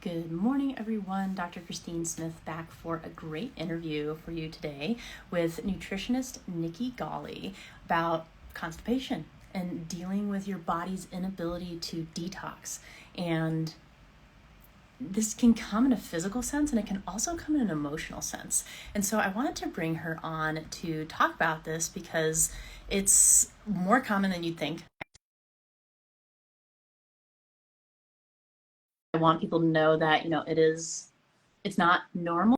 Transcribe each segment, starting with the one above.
Good morning, everyone. Dr. Christine Smith back for a great interview for you today with nutritionist Nikki Golly about constipation and dealing with your body's inability to detox. And this can come in a physical sense and it can also come in an emotional sense. And so I wanted to bring her on to talk about this because it's more common than you'd think. I want people to know that, it's not normal,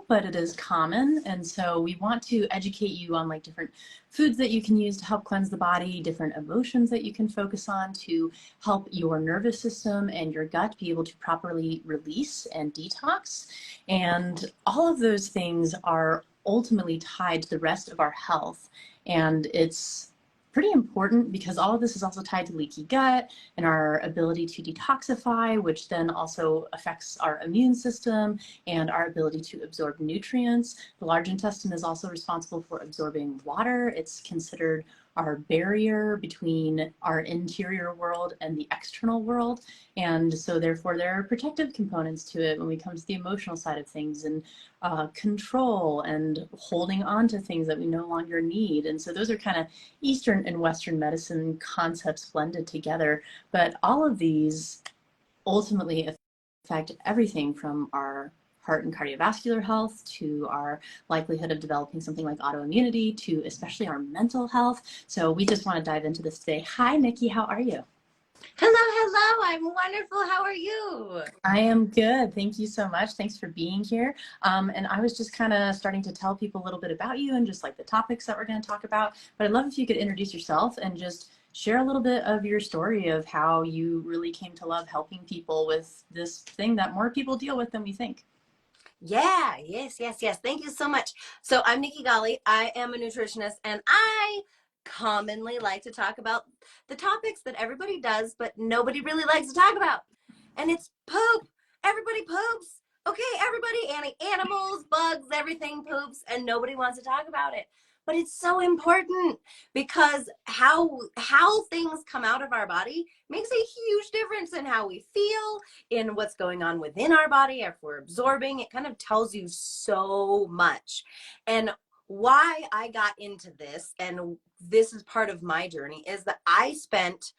but it is common. And so we want to educate you on like different foods that you can use to help cleanse the body, different emotions that you can focus on to help your nervous system and your gut be able to properly release and detox. And all of those things are ultimately tied to the rest of our health. And it's pretty important because all of this is also tied to leaky gut and our ability to detoxify, which then also affects our immune system and our ability to absorb nutrients. The large intestine is also responsible for absorbing water. It's considered our barrier between our interior world and the external world. And so therefore there are protective components to it when we come to the emotional side of things and control and holding on to things that we no longer need. And so those are kind of Eastern and Western medicine concepts blended together. But all of these ultimately affect everything from our heart and cardiovascular health to our likelihood of developing something like autoimmunity to especially our mental health. So we just want to dive into this today. Hi, Nikki, how are you? Hello. I'm wonderful. How are you? I am good. Thank you so much. Thanks for being here. And I was just kind of starting to tell people a little bit about you and just like the topics that we're going to talk about. But I'd love if you could introduce yourself and just share a little bit of your story of how you really came to love helping people with this thing that more people deal with than we think. Yeah, yes. Thank you so much. So I'm Nikki Golly. I am a nutritionist and I commonly like to talk about the topics that everybody does, but nobody really likes to talk about. And it's poop. Everybody poops. Okay, everybody, animals, bugs, everything poops, and nobody wants to talk about it. But it's so important because how things come out of our body makes a huge difference in how we feel, in what's going on within our body, if we're absorbing. It kind of tells you so much. And why I got into this, and this is part of my journey, is that I spent,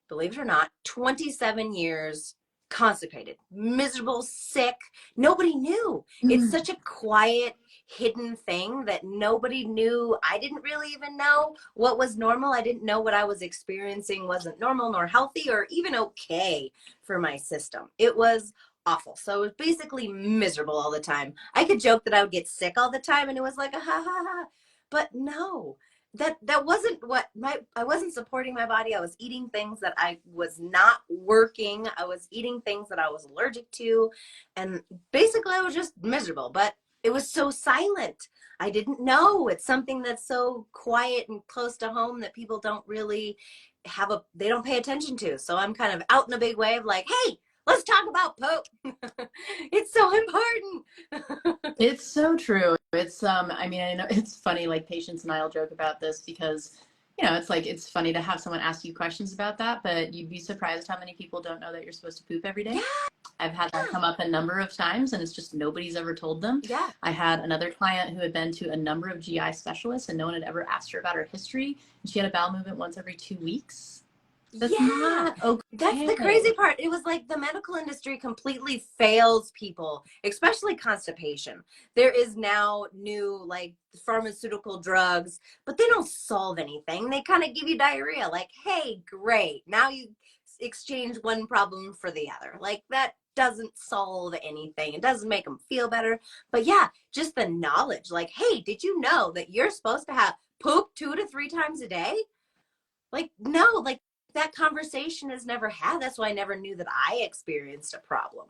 believe it or not, 27 years constipated, miserable, sick. Nobody knew. It's such a quiet, hidden thing that nobody knew. I didn't really even know what was normal. I didn't know what I was experiencing wasn't normal nor healthy or even okay for my system. It was awful. So it was basically miserable all the time. I could joke that I would get sick all the time and it was like a ha ha ha. But no, that wasn't what I wasn't supporting my body. I was eating things that I was not working. I was eating things that I was allergic to, and basically I was just miserable. But it was so silent. I didn't know. It's something that's so quiet and close to home that people don't really they don't pay attention to. So I'm kind of out in a big way of like, hey, let's talk about poop. It's so important. It's so true. I mean, I know it's funny, like patients and I'll joke about this because, it's like, it's funny to have someone ask you questions about that, but you'd be surprised how many people don't know that you're supposed to poop every day. Yeah. I've had that come up a number of times and it's just nobody's ever told them. Yeah. I had another client who had been to a number of GI specialists and no one had ever asked her about her history. And she had a bowel movement once every 2 weeks. That's Yeah, not that's the okay. crazy part. It was like the medical industry completely fails people, especially constipation. There is now new like pharmaceutical drugs, but they don't solve anything. They kind of give you diarrhea, like, hey, great. Now you exchange one problem for the other. Like that doesn't solve anything. It doesn't make them feel better. But yeah, just the knowledge, like, hey, did you know that you're supposed to have poop 2 to 3 times a day? Like, no, like that conversation is never had. That's why I never knew that I experienced a problem.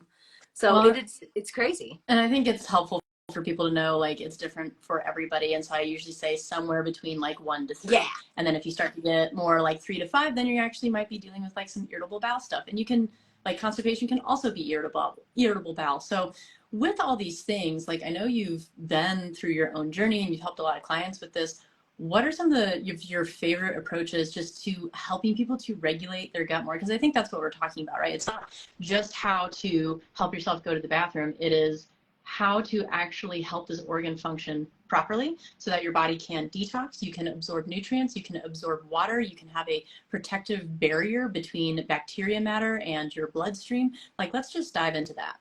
So Well, it's crazy. and I think it's helpful for people to know like it's different for everybody. And so I usually say somewhere between like 1 to 3. Yeah. And then if you start to get more like 3 to 5, then you actually might be dealing with like some irritable bowel stuff. And you can like constipation can also be irritable bowel. So with all these things, like I know you've been through your own journey and you've helped a lot of clients with this. what are some of your favorite approaches just to helping people to regulate their gut more? Because I think that's what we're talking about, right? It's not just how to help yourself go to the bathroom. It is how to actually help this organ function properly so that your body can detox, you can absorb nutrients, you can absorb water, you can have a protective barrier between bacteria matter and your bloodstream. Like, let's just dive into that.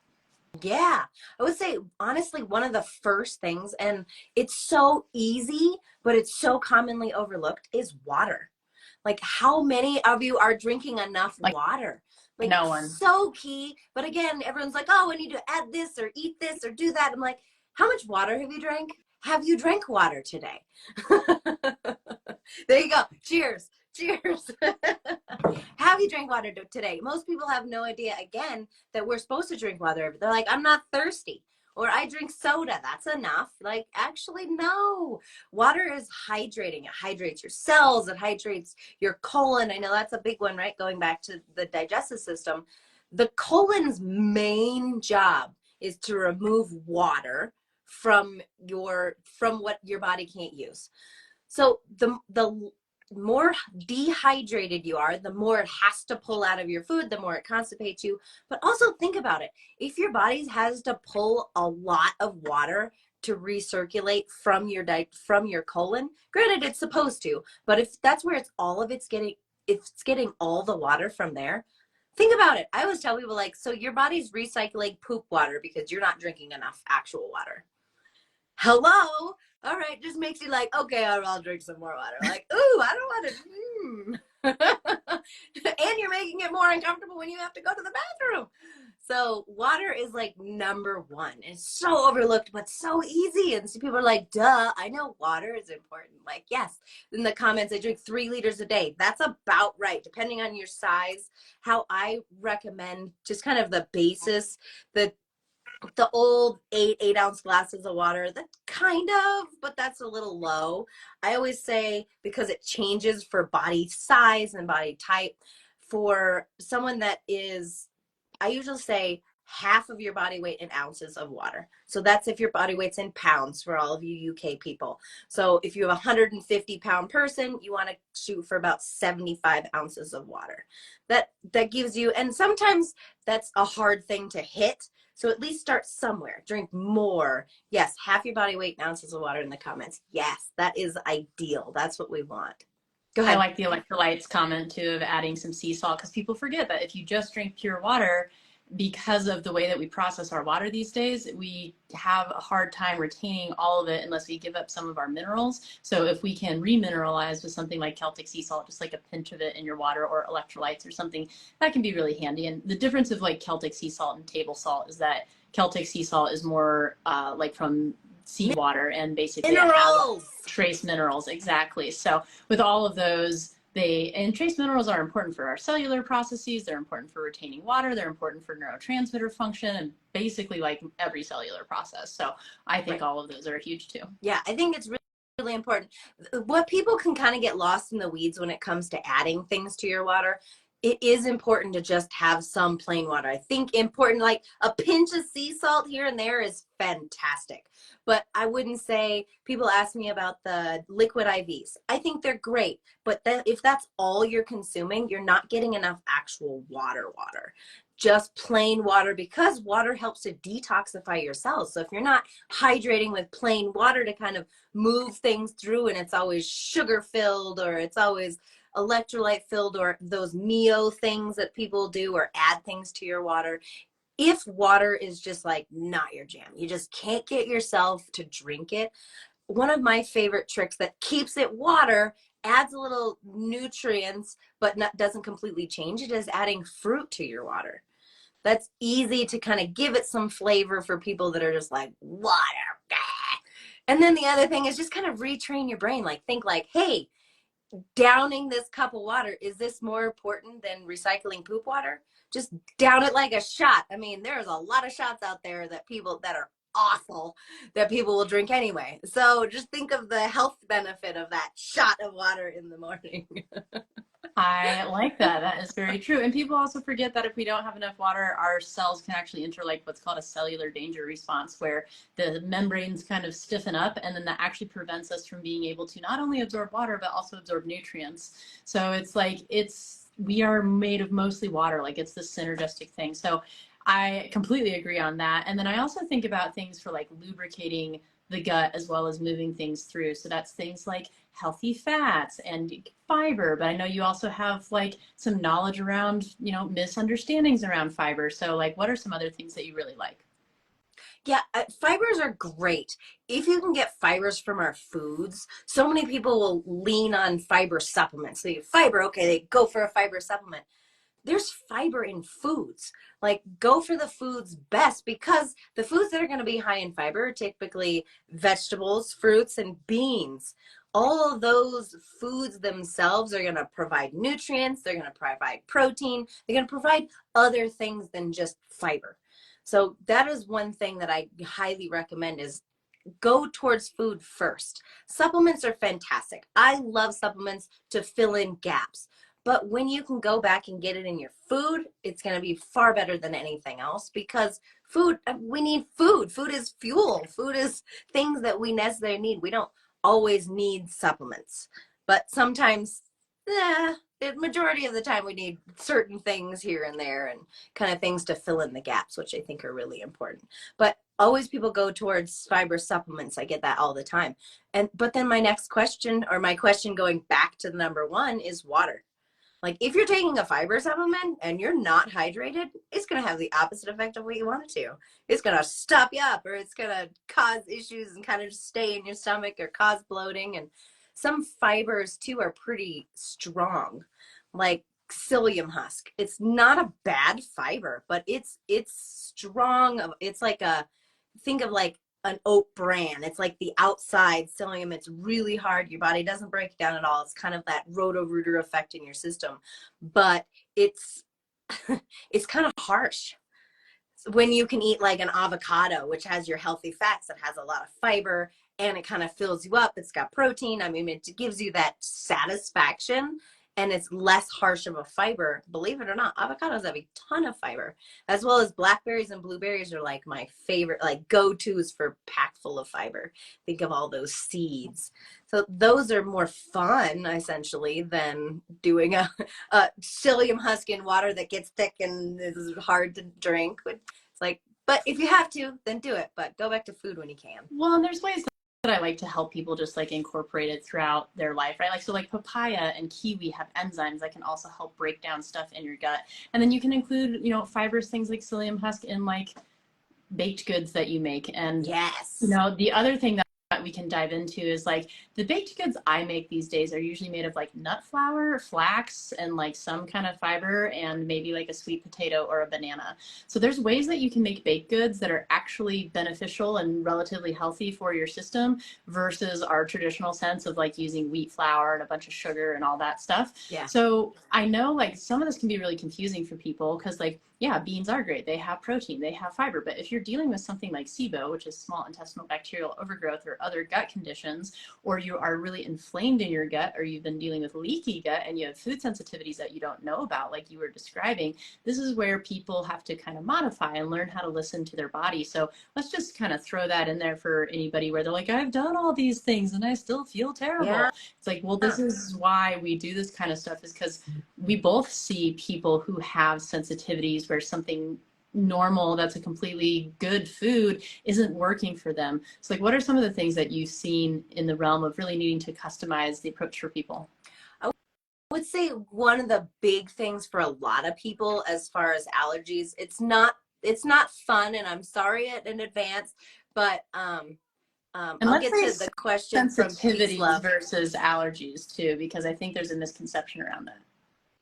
Yeah, I would say honestly, one of the first things, and it's so easy, but it's so commonly overlooked, is water. Like, how many of you are drinking enough Like, water? Like, no one. so key. But again, everyone's like, oh, I need to add this or eat this or do that. I'm like, how much water have you drank? Have you drank water today? There you go. Cheers. Cheers. Have you drank water today? Most people have no idea, again, that we're supposed to drink water. They're like, I'm not thirsty. Or I drink soda. That's enough. Like, actually, no. Water is hydrating. It hydrates your cells. It hydrates your colon. I know that's a big one, right? Going back to the digestive system. The colon's main job is to remove water from what your body can't use. So the more dehydrated you are, the more it has to pull out of your food, the more it constipates you. But also think about it. If your body has to pull a lot of water to recirculate from your colon, granted it's supposed to, but if that's where it's getting all the water from there, think about it. I always tell people, like, so your body's recycling poop water because you're not drinking enough actual water. Hello? All right, just makes you like, okay, I'll drink some more water. Like, ooh, I don't want to. And you're making it more uncomfortable when you have to go to the bathroom. So water is like number one. It's so overlooked, but so easy. And so people are like, duh, I know water is important. Like, yes. In the comments, I drink 3 liters a day. That's about right, depending on your size. How I recommend just kind of the basis, the old 8 ounce glasses of water, that kind of, but that's a little low. I always say, because it changes for body size and body type, for someone that is, I usually say half of your body weight in ounces of water. So that's if your body weight's in pounds for all of you UK people. So if you have a 150-pound person, you want to shoot for about 75 ounces of water. That gives you, and sometimes that's a hard thing to hit. So at least start somewhere. Drink more. Yes, half your body weight in ounces of water in the comments. Yes, that is ideal. That's what we want. Go I ahead. like the electrolytes comment too of adding some sea salt, because people forget that if you just drink pure water, because of the way that we process our water these days, we have a hard time retaining all of it unless we give up some of our minerals. So if we can remineralize with something like Celtic sea salt, just like a pinch of it in your water, or electrolytes or something, that can be really handy. And the difference of like Celtic sea salt and table salt is that Celtic sea salt is more like from seawater, and basically it has Minerals. trace minerals. Exactly. So with all of those, and trace minerals are important for our cellular processes. They're important for retaining water. They're important for neurotransmitter function, and basically like every cellular process. So I think all of those are huge too. Yeah, I think it's really, really important. What people can kind of get lost in the weeds when it comes to adding things to your water, it is important to just have some plain water. I think important, like a pinch of sea salt here and there is fantastic. But I wouldn't say, people ask me about the liquid IVs. I think they're great, but if that's all you're consuming, you're not getting enough actual water. Just plain water, because water helps to detoxify your cells. So if you're not hydrating with plain water to kind of move things through, and it's always sugar filled, or it's always electrolyte filled, or those Mio things that people do, or add things to your water. If water is just like not your jam, you just can't get yourself to drink it, one of my favorite tricks that keeps it water, adds a little nutrients, but doesn't completely change it, is adding fruit to your water. That's easy to kind of give it some flavor for people that are just like, water. And then the other thing is just kind of retrain your brain. Like, think like, hey, downing this cup of water, is this more important than recycling poop water? Just down it like a shot. I mean, there's a lot of shots out there that are awful that people will drink anyway. So just think of the health benefit of that shot of water in the morning. I like that. That is very true. And people also forget that if we don't have enough water, our cells can actually enter like what's called a cellular danger response, where the membranes kind of stiffen up, and then that actually prevents us from being able to not only absorb water, but also absorb nutrients. So it's like, we are made of mostly water, like it's this synergistic thing. So I completely agree on that. And then I also think about things for like lubricating the gut as well as moving things through. So that's things like healthy fats and fiber. But I know you also have like some knowledge around, misunderstandings around fiber. So like, what are some other things that you really like? Yeah, fibers are great. If you can get fibers from our foods, so many people will lean on fiber supplements. They get fiber, okay, they go for a fiber supplement. There's fiber in foods. Like, go for the foods best, because the foods that are going to be high in fiber are typically vegetables, fruits, and beans. All of those foods themselves are going to provide nutrients. They're going to provide protein. They're going to provide other things than just fiber. So that is one thing that I highly recommend, is go towards food first. Supplements are fantastic. I love supplements to fill in gaps. But when you can go back and get it in your food, it's going to be far better than anything else, because food, we need food. Food is fuel. Food is things that we necessarily need. We don't always need supplements, but sometimes, the majority of the time we need certain things here and there, and kind of things to fill in the gaps, which I think are really important. But always people go towards fiber supplements. I get that all the time. But then my next question, or my question going back to number one, is water. Like, if you're taking a fiber supplement and you're not hydrated, it's going to have the opposite effect of what you want it to. It's going to stop you up, or it's going to cause issues and kind of just stay in your stomach or cause bloating. And some fibers too are pretty strong, like psyllium husk. It's not a bad fiber, but it's strong. It's like think of like an oat bran. It's like the outside psyllium. It's really hard. Your body doesn't break it down at all. It's kind of that roto-rooter effect in your system, but it's it's kind of harsh. When you can eat like an avocado, which has your healthy fats, that has a lot of fiber, and it kind of fills you up. It's got protein. I mean, it gives you that satisfaction, and it's less harsh of a fiber. Believe it or not, avocados have a ton of fiber, as well as blackberries and blueberries are like my favorite, like go-tos for pack full of fiber. Think of all those seeds. So those are more fun, essentially, than doing a psyllium husk in water that gets thick and is hard to drink. It's like, but if you have to, then do it. But go back to food when you can. Well, and there's ways that I like to help people just like incorporate it throughout their life, right? Like, so like papaya and kiwi have enzymes that can also help break down stuff in your gut. And then you can include, fibers, things like psyllium husk in like baked goods that you make. And, Yes. The other thing that we can dive into is like the baked goods I make these days are usually made of like nut flour, flax, and like some kind of fiber, and maybe like a sweet potato or a banana. So there's ways that you can make baked goods that are actually beneficial and relatively healthy for your system versus our traditional sense of like using wheat flour and a bunch of sugar and all that stuff. Yeah. So I know like some of this can be really confusing for people, because like, yeah, beans are great. They have protein, they have fiber. But if you're dealing with something like SIBO, which is small intestinal bacterial overgrowth, or other gut conditions, or you are really inflamed in your gut, or you've been dealing with leaky gut and you have food sensitivities that you don't know about, like you were describing, this is where people have to kind of modify and learn how to listen to their body. So let's just kind of throw that in there for anybody where they're like, I've done all these things and I still feel terrible. Yeah. It's like, well, this is why we do this kind of stuff, is because we both see people who have sensitivities where something normal that's a completely good food isn't working for them. So like, what are some of the things that you've seen in the realm of really needing to customize the approach for people? I would say one of the big things for a lot of people as far as allergies, it's not fun, and I'm sorry in advance, but And I'll get to the question from sensitivities versus allergies too, because I think there's a misconception around that.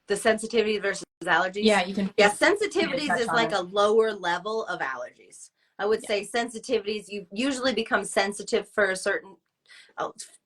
The sensitivity versus allergies? Yeah, you can. Yeah, sensitivities is like a lower level of allergies. I would say sensitivities, you usually become sensitive for a certain,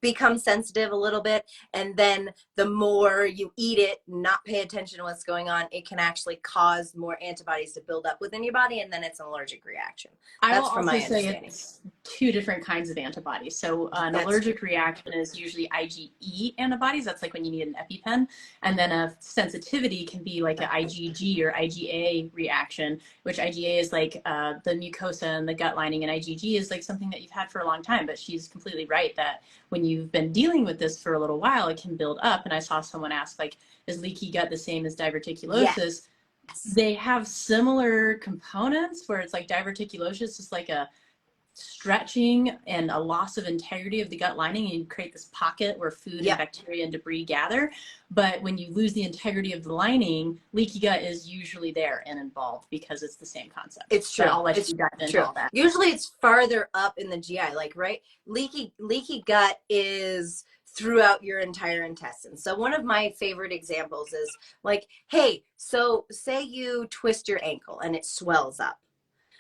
become sensitive a little bit, and then the more you eat it, not pay attention to what's going on, it can actually cause more antibodies to build up within your body, and then it's an allergic reaction. That's from my understanding. It's two different kinds of antibodies. So an allergic reaction is usually IgE antibodies. That's like when you need an EpiPen. And then a sensitivity can be like an IgG or IgA reaction, which IgA is like the mucosa and the gut lining, and IgG is like something that you've had for a long time. But she's completely right that when you've been dealing with this for a little while, it can build up. And I saw someone ask, like, is leaky gut the same as diverticulosis? Yes. They have similar components where it's like diverticulosis is like a stretching and a loss of integrity of the gut lining, and you create this pocket where food and bacteria and debris gather. But when you lose the integrity of the lining, leaky gut is usually there and involved because it's the same concept. It's true. But I'll let you dive into all that. Usually it's farther up in the GI, like, right? Leaky gut is throughout your entire intestine. So one of my favorite examples is like, hey, so say you twist your ankle and it swells up.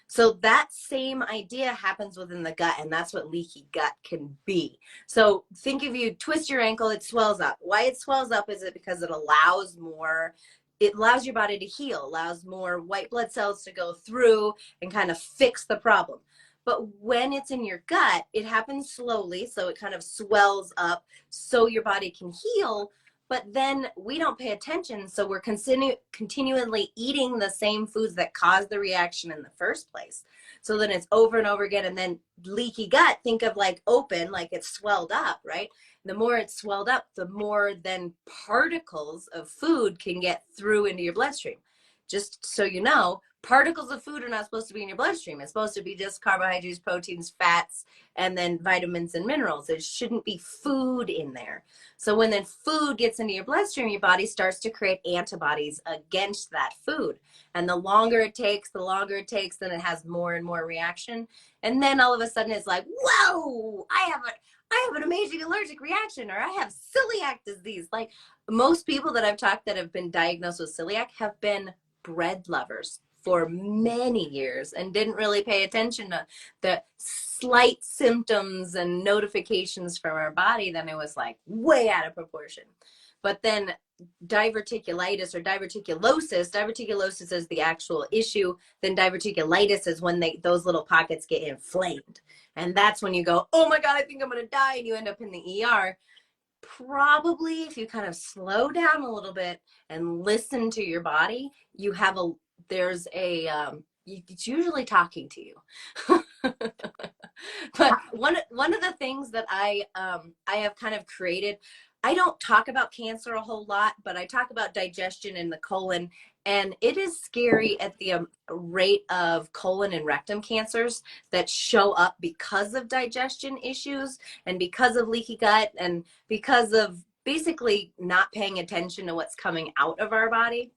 So that same idea happens within the gut, and that's what leaky gut can be. So think if you twist your ankle, it swells up. Why it swells up is it because it allows your body to heal, allows more white blood cells to go through and kind of fix the problem. But when it's in your gut, it happens slowly, so it kind of swells up so your body can heal. But then we don't pay attention, so we're continually eating the same foods that caused the reaction in the first place. So then it's over and over again, and then leaky gut, think of like open, like it's swelled up, right? The more it's swelled up, the more then particles of food can get through into your bloodstream. Just so you know, particles of food are not supposed to be in your bloodstream. It's supposed to be just carbohydrates, proteins, fats, and then vitamins and minerals. There shouldn't be food in there. So when then food gets into your bloodstream, your body starts to create antibodies against that food. And the longer it takes, then it has more and more reaction. And then all of a sudden it's like, whoa, I have an amazing allergic reaction, or I have celiac disease. Like most people that I've talked that have been diagnosed with celiac have been bread lovers for many years and didn't really pay attention to the slight symptoms and notifications from our body. Then it was like way out of proportion. But then diverticulitis or diverticulosis is the actual issue. Then diverticulitis is when those little pockets get inflamed. And that's when you go, oh my God, I think I'm going to die. And you end up in the ER. Probably if you kind of slow down a little bit and listen to your body, it's usually talking to you. But one of the things that I have kind of created, I don't talk about cancer a whole lot, but I talk about digestion in the colon, and it is scary at the rate of colon and rectum cancers that show up because of digestion issues and because of leaky gut and because of basically not paying attention to what's coming out of our body.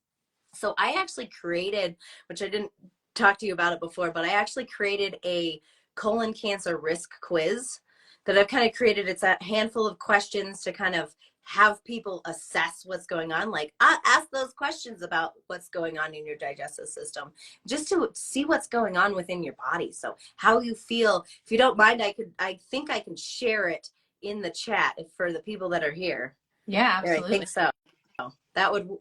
So I actually created, which I didn't talk to you about it before, but I actually created a colon cancer risk quiz that I've kind of created. It's a handful of questions to kind of have people assess what's going on. Like ask those questions about what's going on in your digestive system, just to see what's going on within your body. So how you feel, if you don't mind, I think I can share it in the chat for the people that are here. Yeah, absolutely. I think so.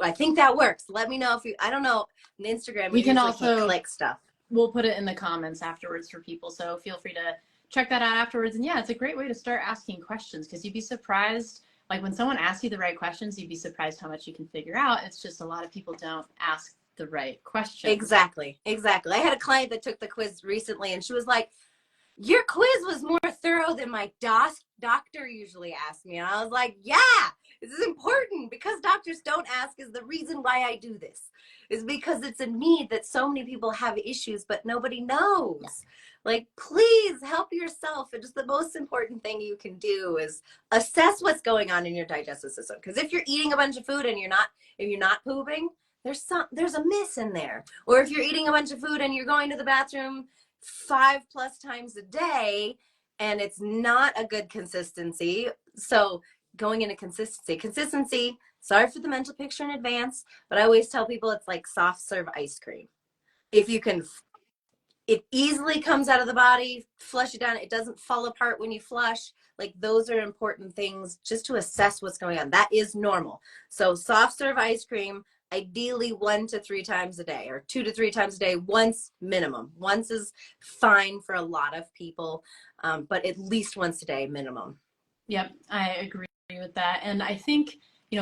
I think that works. Let me know if I don't know, on Instagram, we can also click stuff. We'll put it in the comments afterwards for people. So feel free to check that out afterwards. And yeah, it's a great way to start asking questions, because you'd be surprised, like when someone asks you the right questions, you'd be surprised how much you can figure out. It's just a lot of people don't ask the right questions. Exactly. I had a client that took the quiz recently, and she was like, your quiz was more thorough than my doctor usually asks me. And I was like, yeah, this is important, because doctors don't ask is the reason why I do this. Is because it's a need that so many people have issues, but nobody knows. Yeah. Like, please help yourself. And just the most important thing you can do is assess what's going on in your digestive system. Because if you're eating a bunch of food and if you're not pooping, there's a miss in there. Or if you're eating a bunch of food and you're going to the bathroom 5+ times a day and it's not a good consistency. So going into consistency, sorry for the mental picture in advance, but I always tell people it's like soft serve ice cream. If you can, it easily comes out of the body, flush it down. It doesn't fall apart when you flush. Like, those are important things just to assess what's going on. That is normal. So soft serve ice cream, ideally 1 to 3 times a day, or 2 to 3 times a day, once minimum. Once is fine for a lot of people, but at least once a day minimum. Yep, I agree with that. And I think,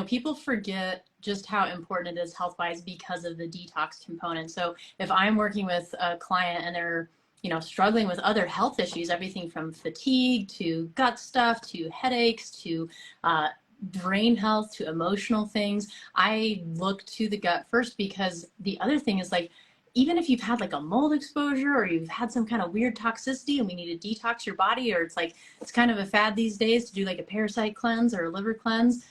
people forget just how important it is health wise because of the detox component. So if I'm working with a client and they're, struggling with other health issues, everything from fatigue to gut stuff to headaches to brain health to emotional things, I look to the gut first, because the other thing is, like, even if you've had like a mold exposure or you've had some kind of weird toxicity and we need to detox your body, or it's like, it's kind of a fad these days to do like a parasite cleanse or a liver cleanse.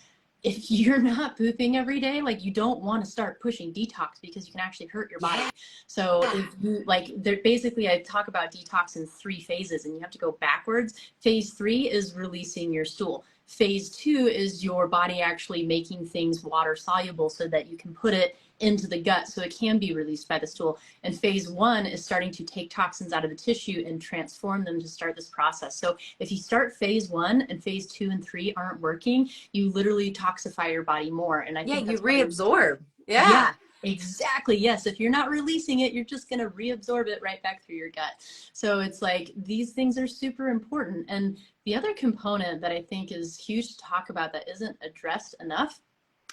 If you're not pooping every day, like, you don't want to start pushing detox because you can actually hurt your body. So if you like, there basically, I talk about detox in 3 phases and you have to go backwards. Phase 3 is releasing your stool. Phase 2 is your body actually making things water soluble so that you can put it into the gut so it can be released by the stool. And phase 1 is starting to take toxins out of the tissue and transform them to start this process. So if you start phase 1 and phase 2 and 3 aren't working, you literally toxify your body more. And I think You that's reabsorb. Yeah, exactly. Yes. If you're not releasing it, you're just going to reabsorb it right back through your gut. So it's like, these things are super important. And the other component that I think is huge to talk about that isn't addressed enough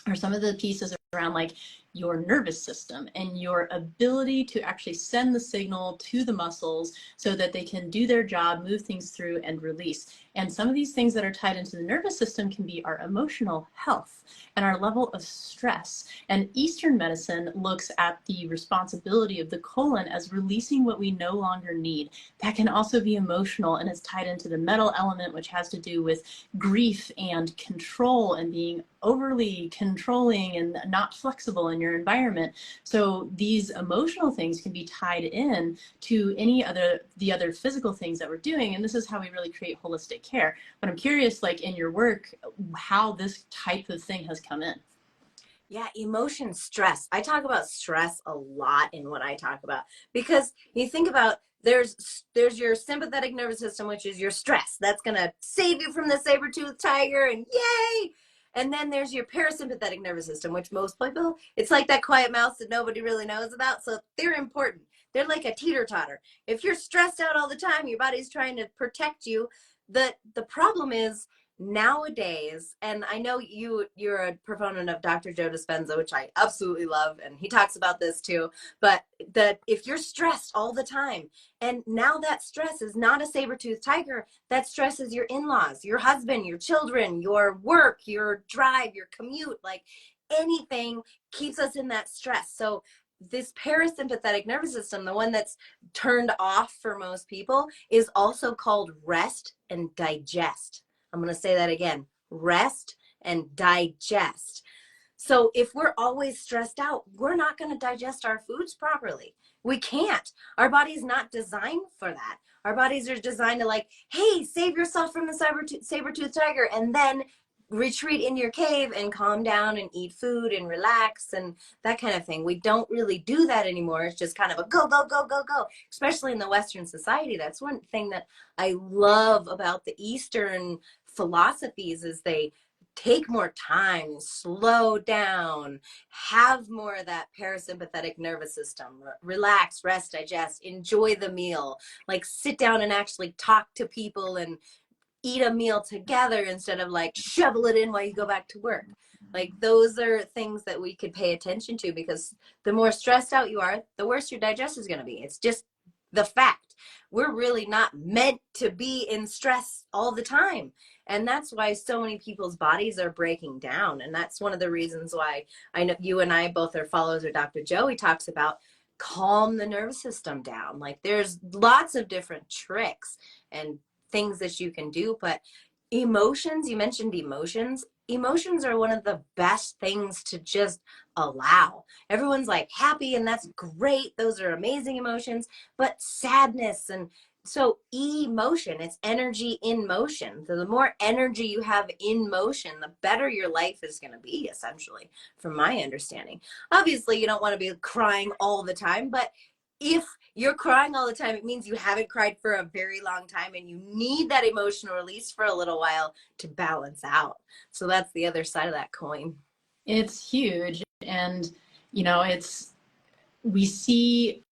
are some of the pieces around, like, your nervous system and your ability to actually send the signal to the muscles so that they can do their job, move things through, and release. And some of these things that are tied into the nervous system can be our emotional health and our level of stress. And Eastern medicine looks at the responsibility of the colon as releasing what we no longer need. That can also be emotional, and it's tied into the metal element, which has to do with grief and control and being overly controlling and not flexible in your environment. So these emotional things can be tied in to the other physical things that we're doing. And this is how we really create holistic care. But I'm curious, like, in your work, how this type of thing has come in. Yeah, emotion, stress. I talk about stress a lot in what I talk about, because you think about, there's your sympathetic nervous system, which is your stress. That's going to save you from the saber-toothed tiger, and yay. And then there's your parasympathetic nervous system, which most people, it's like that quiet mouse that nobody really knows about. So they're important. They're like a teeter-totter. If you're stressed out all the time, your body's trying to protect you. The problem is, nowadays, and I know you're a proponent of Dr. Joe Dispenza, which I absolutely love, and he talks about this too, but that if you're stressed all the time, and now that stress is not a saber-toothed tiger, that stress is your in-laws, your husband, your children, your work, your drive, your commute, like anything keeps us in that stress. So this parasympathetic nervous system, the one that's turned off for most people, is also called rest and digest. I'm going to say that again: rest and digest. So if we're always stressed out, we're not going to digest our foods properly. We can't. Our body's not designed for that. Our bodies are designed to, like, hey, save yourself from the saber-toothed tiger, and then retreat in your cave and calm down and eat food and relax and that kind of thing. We don't really do that anymore. It's just kind of a go, go, go, go, go, especially in the Western society. That's one thing that I love about the Eastern philosophies, is they take more time, slow down, have more of that parasympathetic nervous system, relax, rest, digest, enjoy the meal, like sit down and actually talk to people and eat a meal together instead of like shovel it in while you go back to work. Like, those are things that we could pay attention to, because the more stressed out you are, the worse your digestion is going to be. It's just the fact. We're really not meant to be in stress all the time. And that's why so many people's bodies are breaking down. And that's one of the reasons why I know you and I both are followers of Dr. Joe. He talks about calm the nervous system down. Like, there's lots of different tricks and things that you can do. But emotions, you mentioned emotions. Emotions are one of the best things to just allow. Everyone's like happy, and that's great. Those are amazing emotions. But sadness, and so emotion, it's energy in motion. So the more energy you have in motion, the better your life is going to be, essentially, from my understanding. Obviously, you don't want to be crying all the time, but if you're crying all the time, it means you haven't cried for a very long time, and you need that emotional release for a little while to balance out. So that's the other side of that coin. It's huge. And you know, we see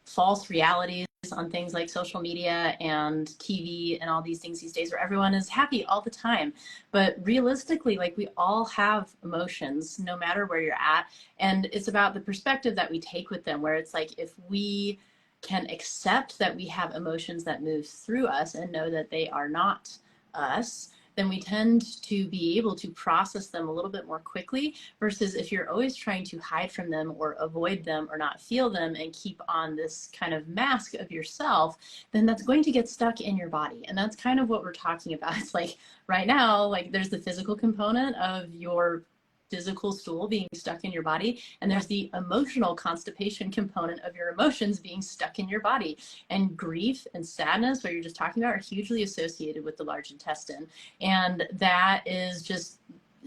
false realities on things like social media and TV and all these things these days where everyone is happy all the time. But realistically, like, we all have emotions no matter where you're at. And it's about the perspective that we take with them, where it's like, if we can accept that we have emotions that move through us and know that they are not us, then we tend to be able to process them a little bit more quickly, versus if you're always trying to hide from them or avoid them or not feel them and keep on this kind of mask of yourself, then that's going to get stuck in your body. And that's kind of what we're talking about. It's like, right now, like, there's the physical component of your physical stool being stuck in your body, and there's the emotional constipation component of your emotions being stuck in your body. And grief and sadness, what you're just talking about, are hugely associated with the large intestine. And that is just,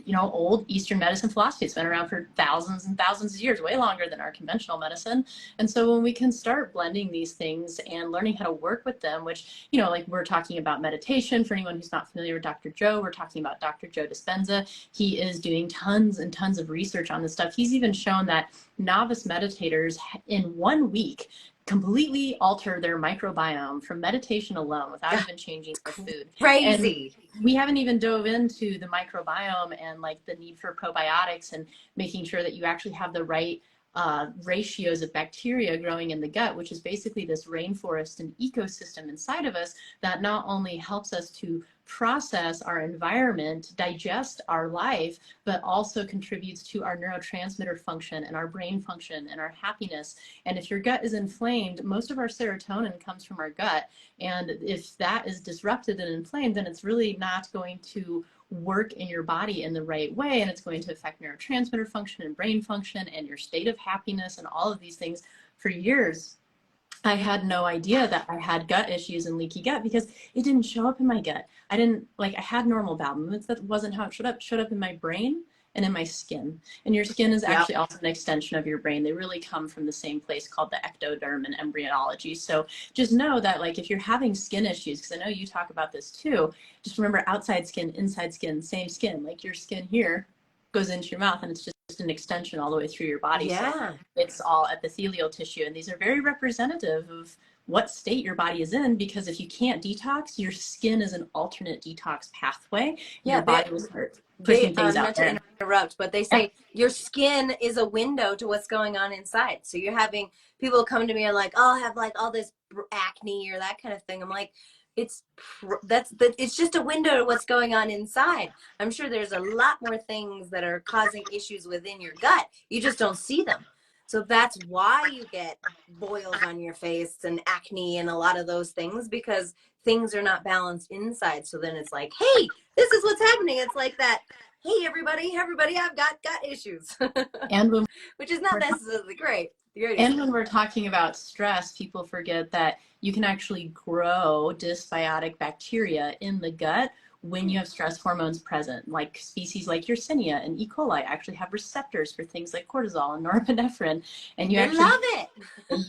you know, old Eastern medicine philosophy. It's been around for thousands and thousands of years, way longer than our conventional medicine. And so when we can start blending these things and learning how to work with them, which, you know, like, we're talking about meditation. For anyone who's not familiar with Dr. Joe, we're talking about Dr. Joe Dispenza. He is doing tons and tons of research on this stuff. He's even shown that novice meditators in 1 week completely alter their microbiome from meditation alone without even changing their food. Crazy. And we haven't even dove into the microbiome and, like, the need for probiotics and making sure that you actually have the right ratios of bacteria growing in the gut, which is basically this rainforest and ecosystem inside of us that not only helps us to process our environment, digest our life, but also contributes to our neurotransmitter function and our brain function and our happiness. And if your gut is inflamed, most of our serotonin comes from our gut. And if that is disrupted and inflamed, then it's really not going to work in your body in the right way, and it's going to affect neurotransmitter function and brain function and your state of happiness and all of these things. For years, I had no idea that I had gut issues and leaky gut because it didn't show up in my gut. I had normal bowel movements. That wasn't how it showed up. It showed up in my brain and in my skin. And your skin is actually also an extension of your brain. They really come from the same place, called the ectoderm in embryology. So just know that, like, if you're having skin issues, because I know you talk about this too, just remember, outside skin, inside skin, same skin. Like, your skin here goes into your mouth and it's just an extension all the way through your body. Yeah. So it's all epithelial tissue. And these are very representative of what state your body is in, because if you can't detox, your skin is an alternate detox pathway. Your body will start pushing things out there. Not to interrupt, but they say your skin is a window to what's going on inside. So you're having people come to me and like, oh, I have like all this acne or that kind of thing. I'm like, it's just a window to what's going on inside. I'm sure there's a lot more things that are causing issues within your gut. You just don't see them. So that's why you get boils on your face and acne and a lot of those things, because things are not balanced inside. So then it's like, hey, this is what's happening. It's like that, hey, everybody, I've got gut issues. And when which is not necessarily great. And when we're talking about stress, people forget that you can actually grow dysbiotic bacteria in the gut when you have stress hormones present. Like, species like Yersinia and E. coli actually have receptors for things like cortisol and norepinephrine. And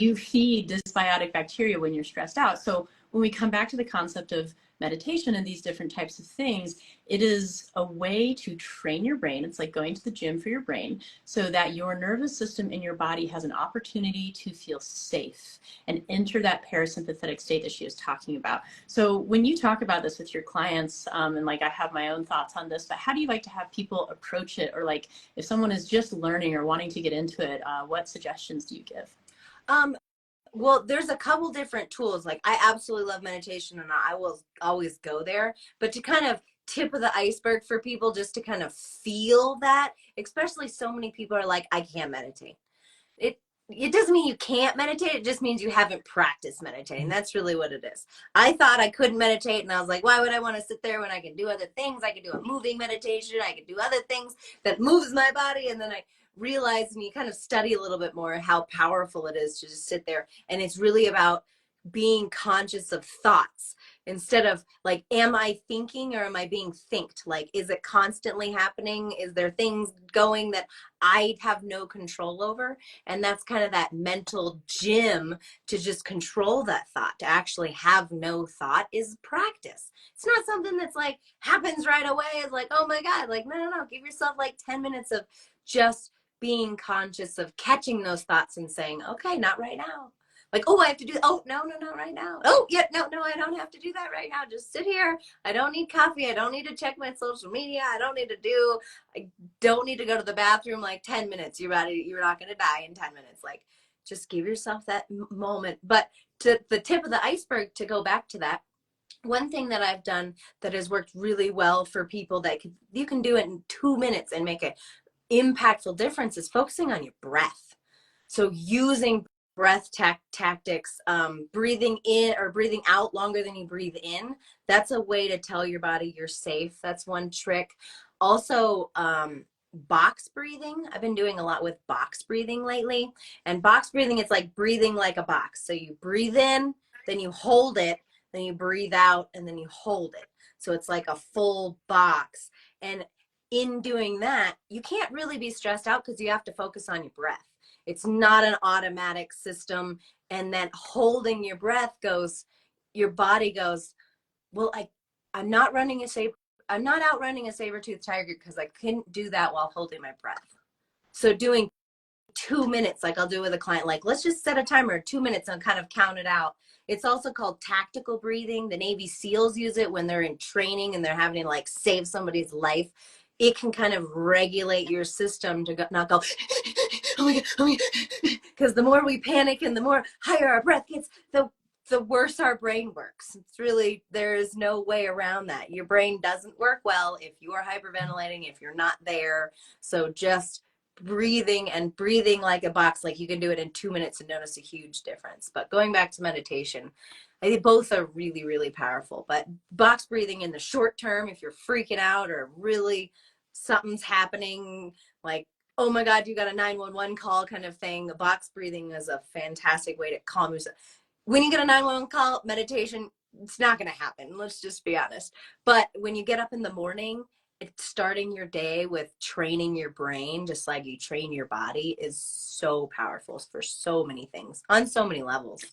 you feed dysbiotic bacteria when you're stressed out. So when we come back to the concept of meditation and these different types of things, it is a way to train your brain. It's like going to the gym for your brain, so that your nervous system in your body has an opportunity to feel safe and enter that parasympathetic state that she was talking about. So when you talk about this with your clients, and like, I have my own thoughts on this, but how do you like to have people approach it? Or like, if someone is just learning or wanting to get into it, what suggestions do you give? Well, there's a couple different tools. Like, I absolutely love meditation and I will always go there, but to kind of tip of the iceberg for people, just to kind of feel that, especially so many people are like, I can't meditate. It doesn't mean you can't meditate. It just means you haven't practiced meditating. That's really what it is. I thought I couldn't meditate, and I was like, why would I want to sit there when I can do other things? I can do a moving meditation. I can do other things that moves my body. And then I realized, and you kind of study a little bit more, how powerful it is to just sit there. And it's really about being conscious of thoughts, instead of like, am I thinking or am I being thinked? Like, is it constantly happening? Is there things going that I have no control over? And that's kind of that mental gym to just control that thought. To actually have no thought is practice. It's not something that's like happens right away. It's like, oh my God, like, no. Give yourself like 10 minutes of just being conscious of catching those thoughts and saying, okay, not right now. Like, oh, I have to do, oh, no, not right now. Oh, yeah, no, I don't have to do that right now. Just sit here. I don't need coffee. I don't need to check my social media. I don't need to go to the bathroom like 10 minutes. You're not going to die in 10 minutes. Like, just give yourself that moment. But to the tip of the iceberg, to go back to that, one thing that I've done that has worked really well for people that you can do it in 2 minutes and make an impactful difference is focusing on your breath. So using breath tactics, breathing in or breathing out longer than you breathe in. That's a way to tell your body you're safe. That's one trick. Also, box breathing. I've been doing a lot with box breathing lately. And box breathing, it's like breathing like a box. So you breathe in, then you hold it, then you breathe out, and then you hold it. So it's like a full box. And in doing that, you can't really be stressed out because you have to focus on your breath. It's not an automatic system. And then holding your breath your body goes, well, I'm not outrunning a saber-toothed tiger because I couldn't do that while holding my breath. So doing 2 minutes, like I'll do with a client, like let's just set a timer, 2 minutes, and kind of count it out. It's also called tactical breathing. The Navy SEALs use it when they're in training and they're having to like save somebody's life. It can kind of regulate your system to not go, oh my God, because the more we panic and the more higher our breath gets, the worse our brain works. It's really, there is no way around that. Your brain doesn't work well if you are hyperventilating, if you're not there. So just breathing like a box, like you can do it in 2 minutes and notice a huge difference. But going back to meditation, I think both are really, really powerful. But box breathing in the short term, if you're freaking out or really something's happening, like, oh my God, you got a 911 call kind of thing, the box breathing is a fantastic way to calm yourself. When you get a 911 call, meditation, it's not going to happen. Let's just be honest. But when you get up in the morning, it's starting your day with training your brain, just like you train your body, is so powerful for so many things on so many levels.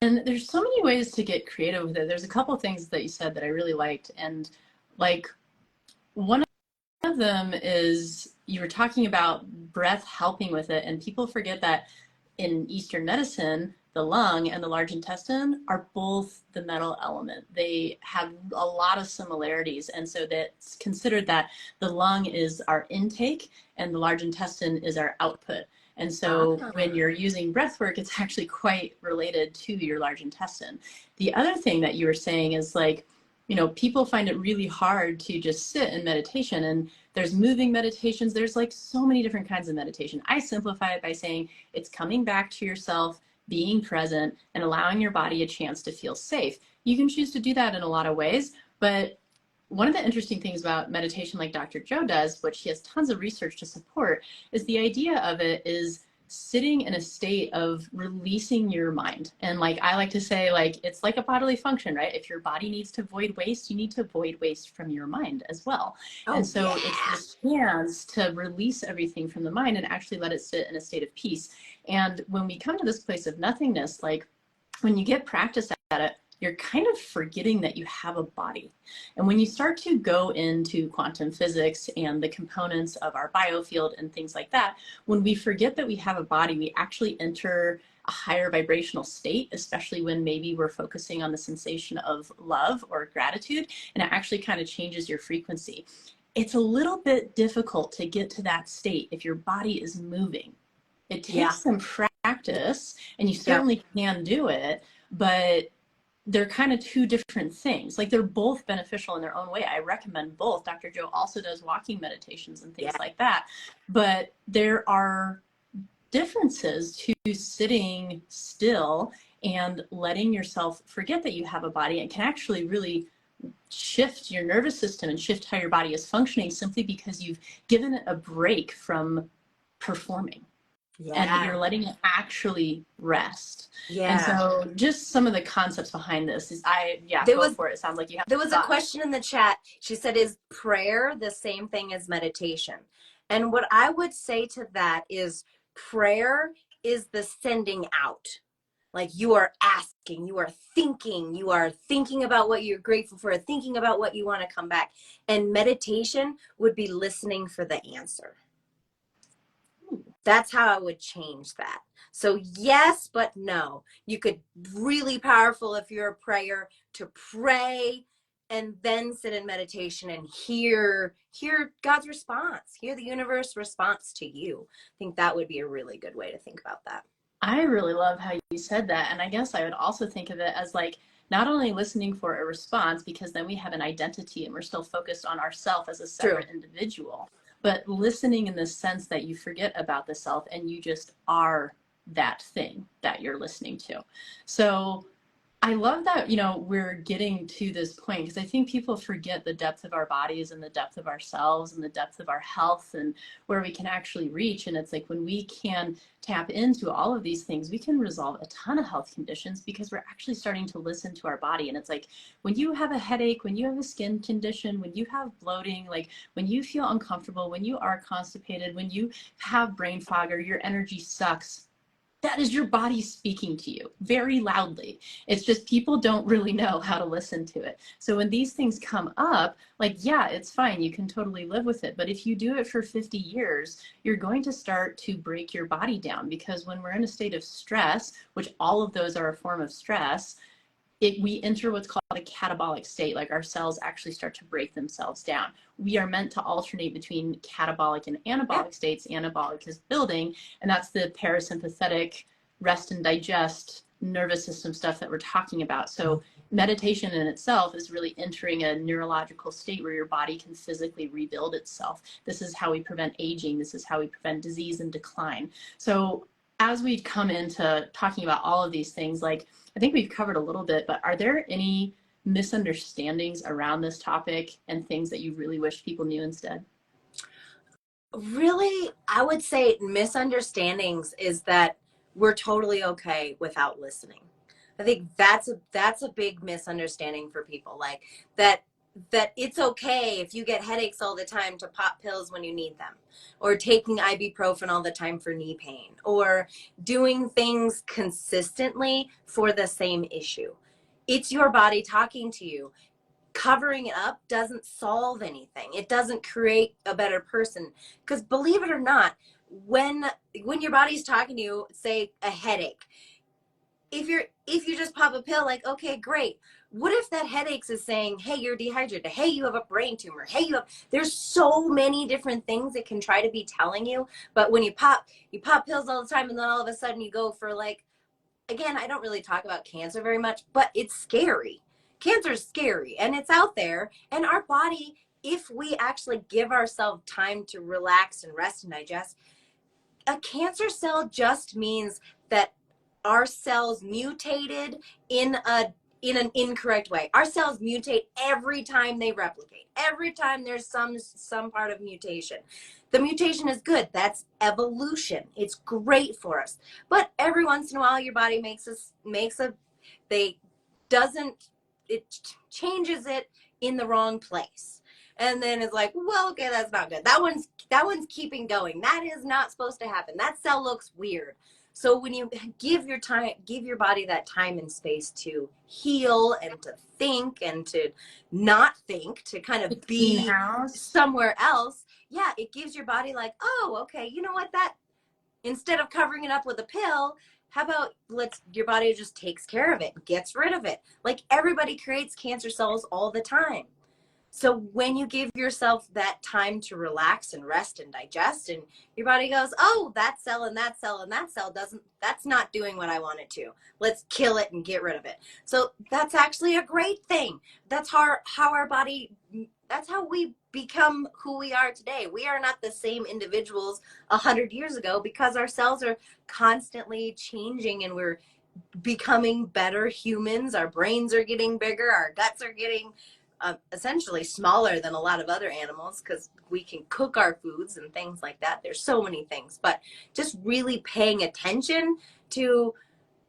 And there's so many ways to get creative with it. There's a couple of things that you said that I really liked. And like one of them is you were talking about breath helping with it. And people forget that in Eastern medicine, the lung and the large intestine are both the metal element. They have a lot of similarities. And so that's considered that the lung is our intake and the large intestine is our output. And so when you're using breath work, it's actually quite related to your large intestine. The other thing that you were saying is like, you know, people find it really hard to just sit in meditation, and there's moving meditations. There's like so many different kinds of meditation. I simplify it by saying it's coming back to yourself, being present, and allowing your body a chance to feel safe. You can choose to do that in a lot of ways, but one of the interesting things about meditation, like Dr. Joe does, which he has tons of research to support, is the idea of it is sitting in a state of releasing your mind. And like I like to say, like it's like a bodily function, right? If your body needs to void waste, you need to void waste from your mind as well. And so it's this chance to release everything from the mind and actually let it sit in a state of peace. And when we come to this place of nothingness, like when you get practice at it, you're kind of forgetting that you have a body. And when you start to go into quantum physics and the components of our biofield and things like that, when we forget that we have a body, we actually enter a higher vibrational state, especially when maybe we're focusing on the sensation of love or gratitude, and it actually kind of changes your frequency. It's a little bit difficult to get to that state if your body is moving. It takes some practice, and you certainly can do it, but they're kind of two different things. Like they're both beneficial in their own way. I recommend both. Dr. Joe also does walking meditations and things like that. But there are differences to sitting still and letting yourself forget that you have a body. It can actually really shift your nervous system and shift how your body is functioning simply because you've given it a break from performing. And you're letting it actually rest. And so just some of the concepts behind this is go for it. It sounds like you have there was a question in the chat. She said, is prayer the same thing as meditation? And what I would say to that is prayer is the sending out. Like you are asking, you are thinking about what you're grateful for, thinking about what you want to come back. And meditation would be listening for the answer. That's how I would change that. So yes, but no. You could really powerful if you're a prayer to pray and then sit in meditation and hear God's response, hear the universe response to you. I think that would be a really good way to think about that. I really love how you said that. And I guess I would also think of it as like not only listening for a response, because then we have an identity and we're still focused on ourself as a separate individual, but listening in the sense that you forget about the self and you just are that thing that you're listening to. So I love that, you know, we're getting to this point because I think people forget the depth of our bodies and the depth of ourselves and the depth of our health and where we can actually reach. And it's like when we can tap into all of these things, we can resolve a ton of health conditions because we're actually starting to listen to our body. And it's like when you have a headache, when you have a skin condition, when you have bloating, like when you feel uncomfortable, when you are constipated, when you have brain fog or your energy sucks, that is your body speaking to you very loudly. It's just people don't really know how to listen to it. So when these things come up, like, yeah, it's fine. You can totally live with it. But if you do it for 50 years, you're going to start to break your body down because when we're in a state of stress, which all of those are a form of stress, we enter what's called a catabolic state, like our cells actually start to break themselves down. We are meant to alternate between catabolic and anabolic states. Anabolic is building, and that's the parasympathetic rest and digest nervous system stuff that we're talking about. So meditation in itself is really entering a neurological state where your body can physically rebuild itself. This is how we prevent aging. This is how we prevent disease and decline. So as we come into talking about all of these things, like I think we've covered a little bit, but are there any misunderstandings around this topic and things that you really wish people knew instead? Really, I would say misunderstandings is that we're totally okay without listening. I think that's a big misunderstanding for people. Like that it's okay if you get headaches all the time to pop pills when you need them, or taking ibuprofen all the time for knee pain, or doing things consistently for the same issue. It's your body talking to you. Covering it up doesn't solve anything. It doesn't create a better person. Because believe it or not, when your body's talking to you, say a headache, if you just pop a pill, like, okay, great. What if that headache is saying, hey, you're dehydrated, hey, you have a brain tumor, hey, there's so many different things it can try to be telling you. But when you pop pills all the time, and then all of a sudden you go for, like, again, I don't really talk about cancer very much, but it's scary. Cancer is scary and it's out there. And our body, if we actually give ourselves time to relax and rest and digest, a cancer cell just means that our cells mutated in an incorrect way. Our cells mutate every time they replicate. Every time there's some part of mutation. The mutation is good. That's evolution. It's great for us. But every once in a while your body it changes it in the wrong place. And then it's like, well, okay, that's not good. That one's keeping going. That is not supposed to happen. That cell looks weird. So when you give your body that time and space to heal and to think and to not think, to kind of be somewhere else, yeah, it gives your body like, oh, okay, you know what, that instead of covering it up with a pill, how about your body just takes care of it, gets rid of it. Like everybody creates cancer cells all the time. So when you give yourself that time to relax and rest and digest, and your body goes, oh, that cell and that cell and that cell that's not doing what I want it to. Let's kill it and get rid of it. So that's actually a great thing. That's how our body, that's how we become who we are today. We are not the same individuals 100 years ago because our cells are constantly changing and we're becoming better humans. Our brains are getting bigger. Our guts are getting essentially smaller than a lot of other animals because we can cook our foods and things like that. There's so many things, but just really paying attention to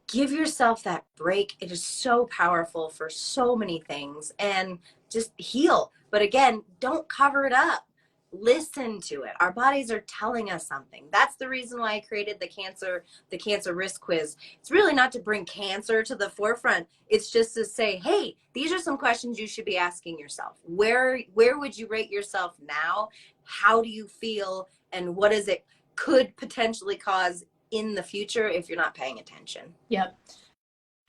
give yourself that break. It is so powerful for so many things, and just heal. But again, don't cover it up. Listen to it. Our bodies are telling us something. That's the reason why I created the cancer risk quiz. It's really not to bring cancer to the forefront. It's just to say, hey, these are some questions you should be asking yourself. Where would you rate yourself now? How do you feel? And what is it? could potentially cause in the future if you're not paying attention. Yep.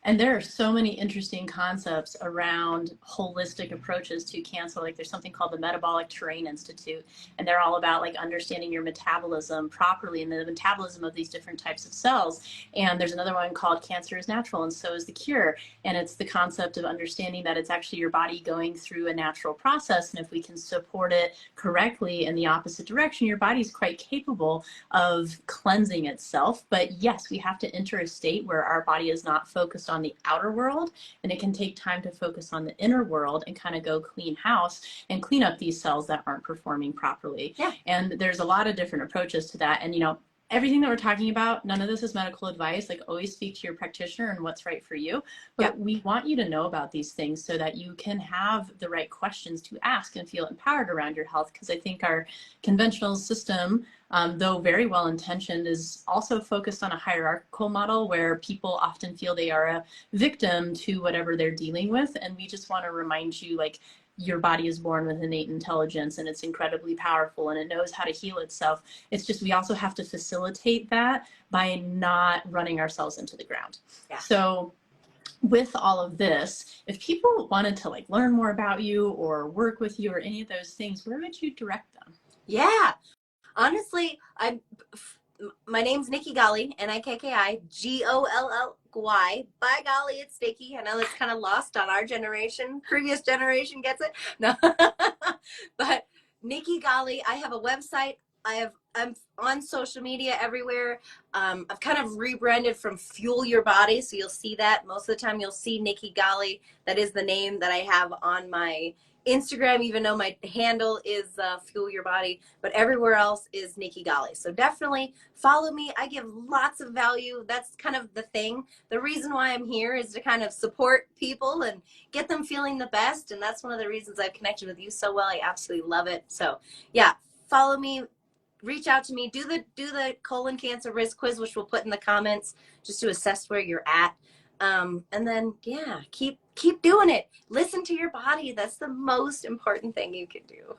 And there are so many interesting concepts around holistic approaches to cancer. Like there's something called the Metabolic Terrain Institute, and they're all about like understanding your metabolism properly and the metabolism of these different types of cells. And there's another one called Cancer is Natural and So is the Cure. And it's the concept of understanding that it's actually your body going through a natural process. And if we can support it correctly in the opposite direction, your body's quite capable of cleansing itself. But yes, we have to enter a state where our body is not focused on the outer world, and it can take time to focus on the inner world and kind of go clean house and clean up these cells that aren't performing properly. Yeah. And there's a lot of different approaches to that. And, you know, everything that we're talking about, none of this is medical advice. Like, always speak to your practitioner and what's right for you. But we want you to know about these things so that you can have the right questions to ask and feel empowered around your health. Because I think our conventional system, though very well intentioned, is also focused on a hierarchical model where people often feel they are a victim to whatever they're dealing with. And we just want to remind you, like, your body is born with innate intelligence and it's incredibly powerful and it knows how to heal itself. It's just we also have to facilitate that by not running ourselves into the ground. Yeah. So with all of this, if people wanted to like learn more about you or work with you or any of those things, where would you direct them? Yeah. Honestly, my name's Nikki Golly, Nikki-Golly. By golly, it's sticky. I know that's kind of lost on our generation. Previous generation gets it. No, but Nikki Golly. I have a website. I'm on social media everywhere. I've kind of rebranded from Fuel Your Body, so you'll see that most of the time. You'll see Nikki Golly. That is the name that I have on my Instagram, even though my handle is Fuel Your Body, but everywhere else is Nikki Golly. So definitely follow me. I give lots of value. That's kind of the thing. The reason why I'm here is to kind of support people and get them feeling the best. And that's one of the reasons I've connected with you so well. I absolutely love it. So yeah, follow me, reach out to me, do the colon cancer risk quiz, which we'll put in the comments just to assess where you're at. And then, yeah, keep doing it. Listen to your body. That's the most important thing you can do.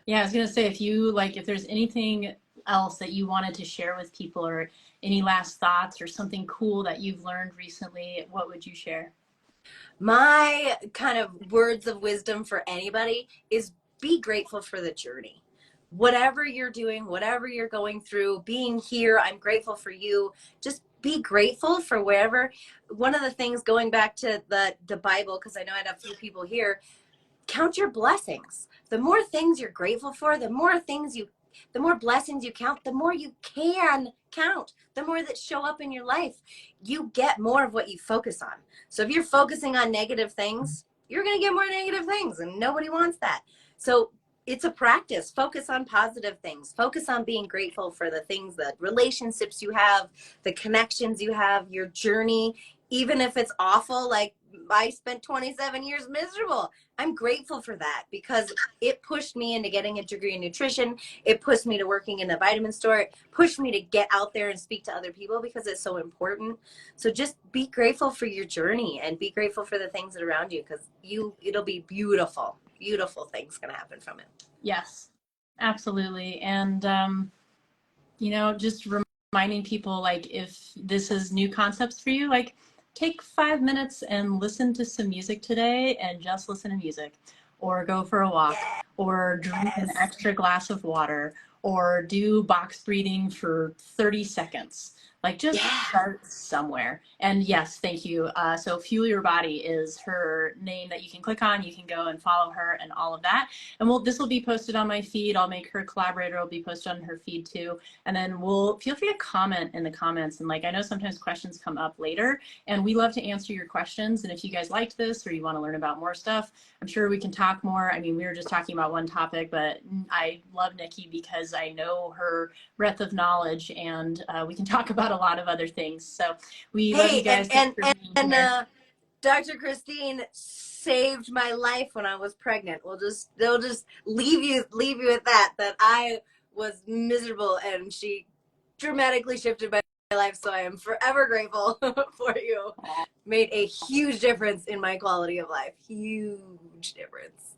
Yeah, I was going to say, if there's anything else that you wanted to share with people or any last thoughts or something cool that you've learned recently, what would you share? My kind of words of wisdom for anybody is be grateful for the journey. Whatever you're doing, whatever you're going through, being here, I'm grateful for you. Just be grateful for wherever. One of the things, going back to the Bible, because I know I had a few people here, count your blessings. The more things you're grateful for, the more blessings you count, the more you can count, the more that show up in your life. You get more of what you focus on. So if you're focusing on negative things, you're going to get more negative things, and nobody wants that. So it's a practice. Focus on positive things. Focus on being grateful for the things, the relationships you have, the connections you have, your journey, even if it's awful. Like, I spent 27 years miserable. I'm grateful for that because it pushed me into getting a degree in nutrition. It pushed me to working in the vitamin store. It pushed me to get out there and speak to other people because it's so important. So just be grateful for your journey and be grateful for the things that are around you, because it'll be beautiful. Beautiful things can happen from it. Yes, absolutely. And, just reminding people, like, if this is new concepts for you, like, take 5 minutes and listen to some music today and just listen to music, or go for a walk, or drink an extra glass of water, or do box breathing for 30 seconds. Like, just start somewhere. And yes, thank you. So Fuel Your Body is her name that you can click on. You can go and follow her and all of that. And this will be posted on my feed. I'll make her a collaborator. It'll be posted on her feed too. And then feel free to comment in the comments. And like, I know sometimes questions come up later, and we love to answer your questions. And if you guys liked this or you want to learn about more stuff, I'm sure we can talk more. I mean, we were just talking about one topic, but I love Nikki because I know her breadth of knowledge, and we can talk about a lot of other things. So we love you guys. And Dr. Christine saved my life when I was pregnant. They'll just leave you with that I was miserable, and she dramatically shifted my life, so I am forever grateful for you. Made a huge difference in my quality of life. Huge difference.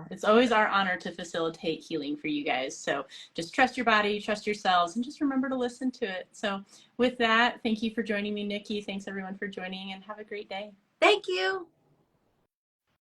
It's always our honor to facilitate healing for you guys. So just trust your body, trust yourselves, and just remember to listen to it. So with that, thank you for joining me, Nikki. Thanks everyone for joining, and have a great day. Thank you.